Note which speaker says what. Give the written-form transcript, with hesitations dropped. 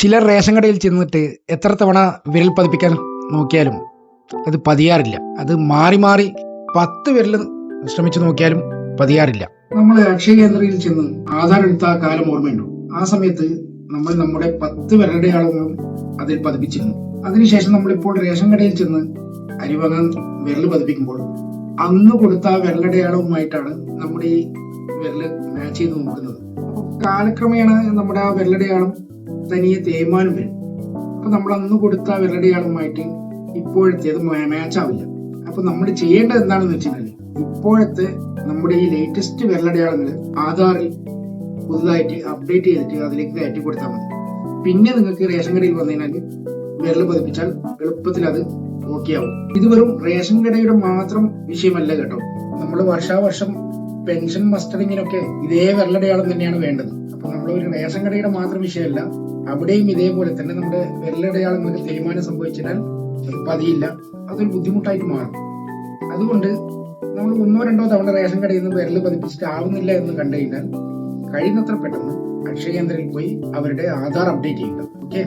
Speaker 1: ചിലർ റേഷൻ കടയിൽ ചെന്നിട്ട് എത്ര തവണ വിരൽ പതിപ്പിക്കാൻ നോക്കിയാലും അത് പതിയാറില്ല. അത് മാറി മാറി 10 വിരൽ ശ്രമിച്ചു നോക്കിയാലും പതിയാറില്ല. നമ്മൾ അക്ഷയ കേന്ദ്രയിൽ ചെന്ന് ആധാർ എടുത്ത കാലം ഓർമ്മയുണ്ടോ? ആ സമയത്ത് നമ്മൾ നമ്മുടെ 10 വിരലുടെ അളവും അതിൽ പതിപ്പിച്ചിരുന്നു. അതിനുശേഷം നമ്മളിപ്പോൾ റേഷൻ കടയിൽ ചെന്ന് അരി വാങ്ങാൻ വിരൽ പതിപ്പിക്കുമ്പോൾ അന്ന് കൊടുത്ത വിരലടയാളവുമായിട്ടാണ് നമ്മുടെ ഈ വിരല് മാച്ച് ചെയ്ത് നോക്കുന്നത്. അപ്പോൾ കാലക്രമേണ നമ്മുടെ ആ വിരലടയാളം തനിയെ തേയ്മാനം വരും. അപ്പൊ നമ്മൾ അന്ന് കൊടുത്ത വിരലടയാളവുമായിട്ട് ഇപ്പോഴത്തേത് മാച്ച് ആവില്ല. അപ്പൊ നമ്മൾ ചെയ്യേണ്ടത് എന്താണെന്ന് വെച്ചാൽ ഇപ്പോഴത്തെ നമ്മുടെ ഈ ലേറ്റസ്റ്റ് വിരലടയാളങ്ങൾ ആധാറിൽ പുതുതായിട്ട് അപ്ഡേറ്റ് ചെയ്തിട്ട് അതിലേക്ക് കയറ്റി കൊടുത്താൽ മതി. പിന്നെ നിങ്ങൾക്ക് റേഷൻ കടയിൽ വന്നു കഴിഞ്ഞാൽ വിരൽ പതിപ്പിച്ചാൽ എളുപ്പത്തിൽ അത് ഓക്കെ ആവും. ഇത് വെറും റേഷൻ കടയുടെ മാത്രം വിഷയമല്ല കേട്ടോ. നമ്മൾ വർഷാവർഷം പെൻഷൻ മസ്റ്ററിങ്ങിനൊക്കെ ഇതേ വിരലടയാളം തന്നെയാണ് വേണ്ടത്. അപ്പൊ നമ്മൾ ഒരു റേഷൻ കടയുടെ മാത്രം വിഷയമല്ല, അവിടെയും ഇതേപോലെ തന്നെ നമ്മുടെ വിരലടയാളങ്ങൾക്ക് തേയ്മാനം സംഭവിച്ചാൽ പതിയില്ല, അതൊരു ബുദ്ധിമുട്ടായിട്ട് മാറും. അതുകൊണ്ട് നമ്മൾ 1-2 തവണ റേഷൻ കടയിൽ നിന്ന് വിരൽ പതിപ്പിച്ചിട്ട് ആവുന്നില്ല എന്ന് കണ്ടു കഴിഞ്ഞാൽ കഴിയുന്നത്ര പെട്ടെന്ന് അക്ഷയ കേന്ദ്രത്തിൽ പോയി അവരുടെ ആധാർ അപ്ഡേറ്റ് ചെയ്യുക. ഓക്കെ.